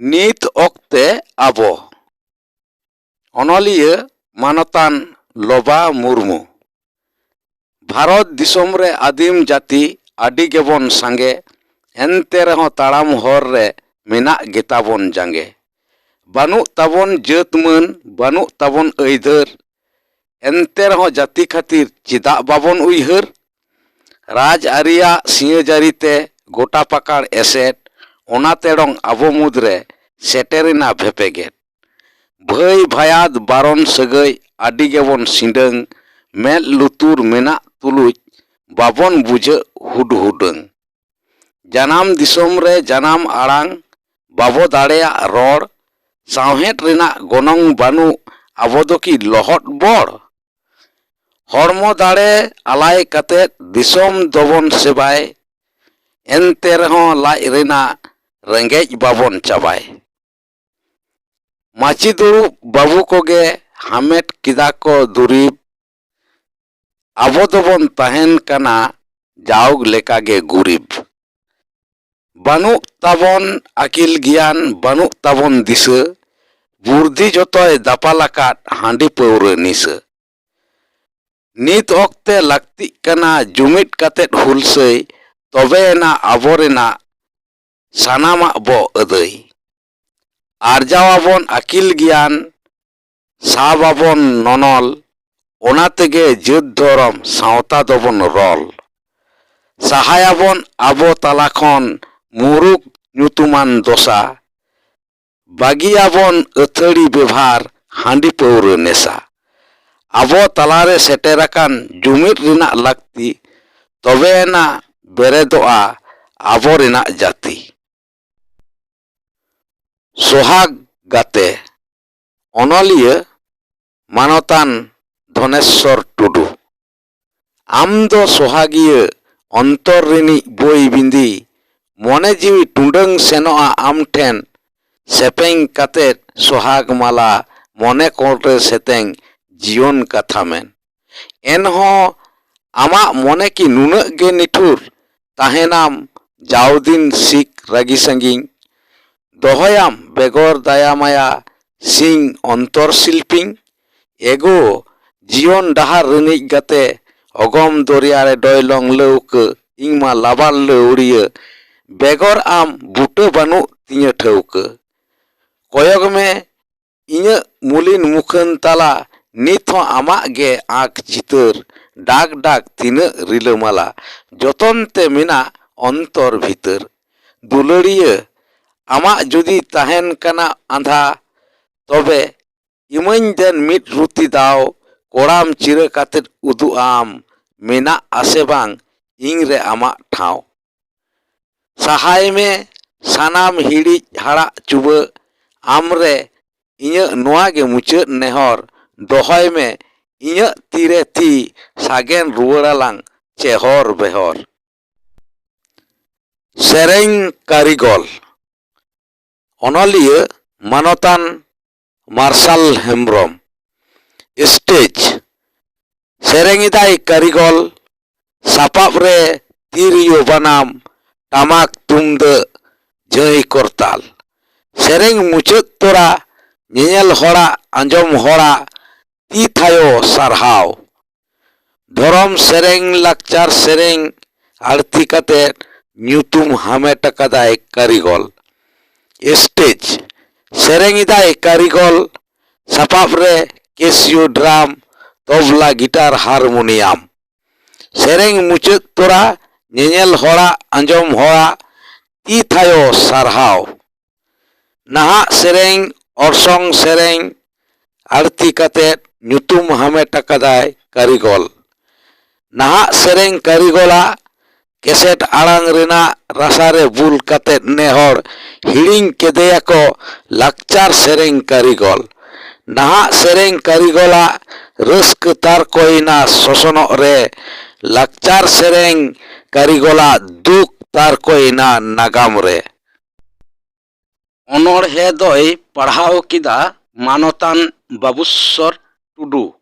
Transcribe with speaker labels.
Speaker 1: ᱱᱤᱛ ᱚᱠᱛᱮ ᱟᱵᱚ ᱚᱱᱚᱞᱤᱭᱟᱹ ᱢᱟᱱᱚᱛᱟᱱ ᱞᱚᱵᱟ ᱢᱩᱨᱢᱩ ᱵᱷᱟᱨᱚᱛ ᱫᱤᱥᱚᱢ ᱨᱮ ᱟᱹᱫᱤᱢ ᱡᱟᱹᱛᱤ ᱟᱹᱰᱤ ᱜᱮᱵᱚᱱ ᱥᱟᱸᱜᱮ ᱮᱱᱛᱮ ᱨᱮᱦᱚᱸ ᱛᱟᱲᱟᱢ ᱦᱚᱨ ᱨᱮ ᱢᱮᱱᱟᱜ ᱜᱮᱛᱟᱵᱚᱱ ᱡᱟᱸᱜᱮ ᱵᱟᱹᱱᱩᱜ ᱛᱟᱵᱚᱱ ᱡᱟᱹᱛ ᱢᱟᱹᱱ ᱵᱟᱹᱱᱩᱜ ᱛᱟᱵᱚᱱ ᱟᱹᱭᱫᱟᱹᱨ ᱮᱱᱛᱮ ᱨᱮᱦᱚᱸ ᱡᱟᱹᱛᱤ ᱠᱷᱟᱹᱛᱤᱨ ᱪᱮᱫᱟᱜ ᱵᱟᱵᱚᱱ ᱩᱭᱦᱟᱹᱨ ᱨᱟᱡᱽ ᱟᱹᱨᱤᱭᱟᱜ ᱥᱤᱸᱭᱟᱹᱡᱟᱹᱨᱤᱛᱮ ᱜᱚᱴᱟ ᱯᱟᱠᱟᱲ ᱮᱥᱮᱫ ᱚᱱᱟ ᱛᱮᱲᱚᱝ ᱟᱵᱚ ᱢᱩᱫᱽᱨᱮ ᱥᱮᱴᱮᱨᱮᱱᱟ ᱵᱷᱮᱯᱮᱜᱮᱫ ᱵᱷᱟᱹᱭ ᱵᱷᱟᱭᱟᱫ ᱵᱟᱨᱚᱱ ᱥᱟᱹᱜᱟᱹᱭ ᱟᱹᱰᱤ ᱜᱮᱵᱚᱱ ᱥᱤᱸᱰᱟᱹᱝ ᱢᱮᱫ ᱞᱩᱛᱩᱨ ᱢᱮᱱᱟᱜ ᱛᱩᱞᱩᱡ ᱵᱟᱵᱚᱱ ᱵᱩᱡᱷᱟᱹᱜ ᱦᱩᱰᱦᱩᱰᱟᱹᱝ ᱡᱟᱱᱟᱢ ᱫᱤᱥᱚᱢ ᱨᱮ ᱡᱟᱱᱟᱢ ᱟᱲᱟᱝ ᱵᱟᱵᱚ ᱫᱟᱲᱮᱭᱟᱜ ᱨᱚᱲ ᱥᱟᱶᱦᱮᱫ ᱨᱮᱱᱟᱜ ᱜᱚᱱᱚᱝ ᱵᱟᱹᱱᱩᱜ ᱟᱵᱚ ᱫᱚ ᱠᱤ ᱞᱚᱦᱚᱫ ᱵᱚᱲ ᱦᱚᱲᱢᱚ ᱫᱟᱲᱮ ᱟᱞᱟᱭ katet ᱫᱤᱥᱚᱢ ᱫᱚᱵᱚᱱ ᱥᱮᱵᱟᱭ ᱮᱱᱛᱮ ᱨᱮᱦᱚᱸ ᱞᱟᱡ ᱨᱮᱱᱟᱜ ᱨᱮᱸᱜᱮᱡ ᱵᱟᱵᱚᱱ ᱪᱟᱵᱟᱭ ᱢᱟᱹᱪᱤ ᱫᱩᱲᱩᱵ ᱵᱟᱹᱵᱩ ᱠᱚᱜᱮ ᱦᱟᱢᱮᱴ ᱠᱮᱫᱟ ᱠᱚ ᱫᱩᱨᱤᱵ ᱟᱵᱚ ᱫᱚᱵᱚᱱ ᱛᱟᱦᱮᱱ ᱠᱟᱱᱟ ᱡᱟᱣ ᱞᱮᱠᱟᱜᱮ ᱜᱩᱨᱤᱵ ᱵᱟᱹᱱᱩᱜ ᱛᱟᱵᱚᱱ ᱟᱹᱠᱤᱞ ᱜᱮᱭᱟᱱ ᱵᱟᱹᱱᱩᱜ ᱛᱟᱵᱚᱱ ᱫᱤᱥᱟᱹ ᱵᱩᱨᱫᱷᱤ ᱡᱚᱛᱚᱭ ᱫᱟᱯᱟᱞ ᱟᱠᱟᱫ ᱦᱟᱺᱰᱤ ᱯᱟᱹᱣᱨᱟᱹ ᱱᱤᱥᱟᱹ ᱱᱤᱛ ᱚᱠᱛᱮ ᱞᱟᱹᱠᱛᱤᱜ ᱠᱟᱱᱟ ᱡᱩᱢᱤᱫ katet ᱦᱩᱞᱥᱟᱹᱭ ᱛᱚᱵᱮᱭᱮᱱᱟ ᱟᱵᱚ ᱨᱮᱱᱟᱜ ᱥᱟᱱᱟᱢᱟᱜ ᱵᱚ ᱟᱹᱫᱟᱹᱭ ᱟᱨᱡᱟᱣᱟᱵᱚᱱ ᱟᱹᱠᱤᱞ ᱜᱮᱭᱟᱱ ᱥᱟᱵᱟᱵᱚᱱ ᱱᱚᱱᱚᱞ ᱚᱱᱟ ᱛᱮᱜᱮ ᱡᱟᱹᱛ ᱫᱷᱚᱨᱚᱢ ᱥᱟᱶᱛᱟ ᱫᱚᱵᱚᱱ ᱨᱚᱞ ᱥᱟᱦᱟᱭᱟᱵᱚᱱ ᱟᱵᱚ ᱛᱟᱞᱟ ᱠᱷᱚᱱ ᱢᱩᱨᱩᱠ ᱧᱩᱛᱩᱢᱟᱱ ᱫᱚᱥᱟ ᱵᱟᱹᱜᱤᱭᱟᱵᱚᱱ ᱟᱹᱛᱷᱟᱹᱲᱤ ᱵᱮᱵᱷᱟᱨ ᱦᱟᱺᱰᱤ ᱯᱟᱹᱣᱨᱟᱹ ᱱᱮᱥᱟ ᱟᱵᱚ ᱛᱟᱞᱟᱨᱮ ᱥᱮᱴᱮᱨ ᱟᱠᱟᱱ ᱡᱩᱢᱤᱫ ᱨᱮᱱᱟᱜ ᱞᱟᱹᱠᱛᱤ ᱛᱚᱵᱮᱭᱮᱱᱟ ᱵᱮᱨᱮᱫᱚᱜᱼᱟ ᱟᱵᱚ ᱨᱮᱱᱟᱜ ᱡᱟᱹᱛᱤ ᱥᱚᱦᱟᱜ ᱜᱟᱛᱮ ᱚᱱᱚᱞᱤᱭᱟᱹ ᱢᱟᱱᱚᱛᱟᱱ ᱫᱷᱚᱱᱮᱥᱥᱚᱨ ᱴᱩᱰᱩ ᱟᱢ ᱫᱚ ᱥᱚᱦᱟᱜᱤᱭᱟᱹ ᱚᱱᱛᱚᱨ ᱨᱤᱱᱤᱡ ᱵᱳᱭ ᱵᱤᱸᱫᱤ ᱢᱚᱱᱮ ᱡᱤᱣᱤ ᱴᱩᱸᱰᱟᱹᱝ ᱥᱮᱱᱚᱜᱼᱟ ᱟᱢ ᱴᱷᱮᱱ ᱥᱮᱯᱮᱧ katet ᱥᱚᱦᱟᱜ ᱢᱟᱞᱟ ᱢᱚᱱᱮ ᱠᱚᱬᱨᱮ ᱥᱮᱛᱮᱧ ᱡᱤᱭᱚᱱ ᱠᱟᱛᱷᱟ ᱢᱮᱱ ᱮᱱᱦᱚᱸ ᱟᱢᱟᱜ ᱢᱚᱱᱮ ᱠᱤ ᱱᱩᱱᱟᱹᱜ ᱜᱮ ᱱᱤᱴᱷᱩᱨ ᱛᱟᱦᱮᱱᱟᱢ ᱡᱟᱣᱫᱤᱱ ᱥᱤᱠ ᱨᱟᱹᱜᱤ ᱥᱟᱺᱜᱤᱧ ᱫᱚᱦᱚᱭᱟᱢ ᱵᱮᱜᱚᱨ ᱫᱟᱭᱟ ᱢᱟᱭᱟ ᱥᱤᱧ ᱚᱱᱛᱚᱨ ᱥᱤᱞᱯᱤᱧ ᱮᱜᱳ ᱡᱤᱭᱚᱱ ᱰᱟᱦᱟᱨ ᱨᱤᱱᱤᱡ ᱜᱟᱛᱮ ᱚᱜᱚᱢ ᱫᱚᱨᱭᱟ ᱨᱮ ᱰᱚᱭᱞᱚᱝ ᱞᱟᱹᱣᱠᱟᱹ ᱤᱧᱢᱟ ᱞᱟᱵᱟᱱ ᱞᱟᱹᱣᱲᱤᱭᱟᱹ ᱵᱮᱜᱚᱨ ᱟᱢ ᱵᱩᱴᱟᱹ ᱵᱟᱹᱱᱩᱜ ᱛᱤᱧᱟᱹ ᱴᱷᱟᱹᱣᱠᱟᱹ ᱠᱚᱭᱚᱜ ᱢᱮ ᱤᱧᱟᱹᱜ ᱢᱩᱞᱤᱱ ᱢᱩᱠᱷᱟᱹᱱ ᱛᱟᱞᱟ ᱱᱤᱛ ᱦᱚᱸ ᱟᱢᱟᱜ ᱜᱮ ᱟᱸᱠ ᱪᱤᱛᱟᱹᱨ ᱰᱟᱜᱽ ᱰᱟᱜᱽ ᱛᱤᱱᱟᱹᱜ ᱨᱤᱞᱟᱹᱢᱟᱞᱟ ᱡᱚᱛᱚᱱ ᱛᱮ ᱢᱮᱱᱟᱜ ᱚᱱᱛᱚᱨ ᱵᱷᱤᱛᱟᱹᱨ ᱫᱩᱞᱟᱹᱲᱤᱭᱟᱹ ᱟᱢᱟᱜ ᱡᱩᱫᱤ ᱛᱟᱦᱮᱱ ᱠᱟᱱᱟ ᱟᱸᱫᱷᱟ ᱛᱚᱵᱮ ᱤᱢᱟᱹᱧ ᱫᱮᱱ ᱢᱤᱫ ᱨᱩᱛᱤ ᱫᱟᱣ ᱠᱚᱲᱟᱢ ᱪᱤᱨᱟᱹ katet ᱩᱫᱩᱜ ᱟᱢ ᱢᱮᱱᱟᱜ ᱟᱥᱮ ᱵᱟᱝ ᱤᱧᱨᱮ ᱟᱢᱟᱜ ᱴᱷᱟᱶ ᱥᱟᱦᱟᱭ ᱢᱮ ᱥᱟᱱᱟᱢ ᱦᱤᱲᱤᱡ ᱦᱟᱲᱟᱜ ᱪᱩᱵᱟᱹ ᱟᱢᱨᱮ ᱤᱧᱟᱹᱜ ᱱᱚᱣᱟ ᱜᱮ ᱢᱩᱪᱟᱹᱫ ᱱᱮᱦᱚᱨ ᱫᱚᱦᱚᱭ ᱢᱮ ᱤᱧᱟᱹᱜ ᱛᱤᱨᱮ ᱛᱤ ᱥᱟᱜᱮᱱ ᱨᱩᱣᱟᱹᱲᱟᱞᱟᱝ ᱪᱮᱦᱚᱨ ᱵᱮᱦᱚᱨ ᱥᱮᱨᱮᱧ ᱠᱟᱹᱨᱤᱜᱚᱞ ᱚᱱᱚᱞᱤᱭᱟᱹ ᱢᱟᱱᱚᱛᱟᱱ ᱢᱟᱨᱥᱟᱞ ᱦᱮᱢᱵᱨᱚᱢ ᱥᱴᱮᱡ ᱥᱮᱨᱮᱧᱮᱫᱟᱭ ᱠᱟᱹᱨᱤᱜᱚᱞ ᱥᱟᱯᱟᱵ ᱨᱮ ᱛᱤᱨᱭᱳ ᱵᱟᱱᱟᱢ ᱴᱟᱢᱟᱠ ᱛᱩᱢᱫᱟᱹᱜ ᱡᱷᱟᱹᱭ ᱠᱚᱨᱛᱟᱞ ᱥᱮᱨᱮᱧ ᱢᱩᱪᱟᱹᱫ ᱛᱚᱨᱟ ᱧᱮᱧᱮᱞ ᱦᱚᱲᱟᱜ ᱟᱸᱡᱚᱢ ᱦᱚᱲᱟᱜ ᱛᱤ ᱛᱷᱟᱭᱚ ᱥᱟᱨᱦᱟᱣ ᱫᱷᱚᱨᱚᱢ ᱥᱮᱨᱮᱧ ᱞᱟᱠᱪᱟᱨ ᱥᱮᱨᱮᱧ ᱟᱹᱲᱛᱤ katet ᱧᱩᱛᱩᱢ ᱦᱟᱢᱮᱴ ᱟᱠᱟᱫᱟᱭ ᱠᱟᱹᱨᱤᱜᱚᱞ ᱥᱴᱮᱡ ᱥᱮᱨᱮᱧᱮᱫᱟᱭ ᱠᱟᱹᱨᱤᱜᱚᱞ ᱥᱟᱯᱟᱵ ᱨᱮ ᱠᱮᱥᱤᱭᱳ ᱰᱨᱟᱢ ᱛᱚᱵᱞᱟ ᱜᱤᱴᱟᱨ ᱦᱟᱨᱢᱳᱱᱤᱭᱟᱢ ᱥᱮᱨᱮᱧ ᱢᱩᱪᱟᱹᱫ ᱛᱚᱨᱟ ᱧᱮᱧᱮᱞ ᱦᱚᱲᱟᱜ ᱟᱸᱡᱚᱢ ᱦᱚᱲᱟᱜ ᱛᱤ ᱛᱷᱟᱭᱚ ᱥᱟᱨᱦᱟᱣ ᱱᱟᱦᱟᱜ ᱥᱮᱨᱮᱧ ᱚᱨᱥᱚᱝ ᱥᱮᱨᱮᱧ ᱟᱹᱲᱛᱤ katet ᱧᱩᱛᱩᱢ ᱦᱟᱢᱮᱴ ᱟᱠᱟᱫᱟᱭ ᱠᱟᱹᱨᱤᱜᱚᱞ ᱱᱟᱦᱟᱜ ᱥᱮᱨᱮᱧ ᱠᱟᱹᱨᱤᱜᱚᱞᱟᱜ ᱠᱮᱥᱮᱴ ᱟᱲᱟᱝ ᱨᱮᱱᱟᱜ ᱨᱟᱥᱟᱨᱮ ᱵᱩᱞ katet ᱱᱮᱦᱚᱲ ᱦᱤᱲᱤᱧ ᱠᱮᱫᱮᱭᱟᱠᱚ ᱞᱟᱠᱪᱟᱨ ᱥᱮᱨᱮᱧ ᱠᱟᱹᱨᱤᱜᱚᱞ ᱱᱟᱦᱟᱜ ᱥᱮᱨᱮᱧ ᱠᱟᱹᱨᱤᱜᱚᱞᱟᱜ ᱨᱟᱹᱥᱠᱟᱹ ᱛᱟᱨᱠᱚᱭᱮᱱᱟ ᱥᱚᱥᱚᱱᱚᱜ ᱨᱮ ᱞᱟᱠᱪᱟᱨ ᱥᱮᱨᱮᱧ ᱠᱟᱹᱨᱤᱜᱚᱞᱟᱜ ᱫᱩᱠ ᱛᱟᱨᱠᱚᱭᱮᱱᱟ ᱱᱟᱜᱟᱢ ᱨᱮ ᱚᱱᱚᱬᱦᱮ ᱫᱚᱭ ᱯᱟᱲᱦᱟᱣ ᱠᱮᱫᱟ ᱢᱟᱱᱚᱛᱟᱱ ᱵᱟᱵᱩᱥᱥᱚᱨ ᱴᱩᱰᱩ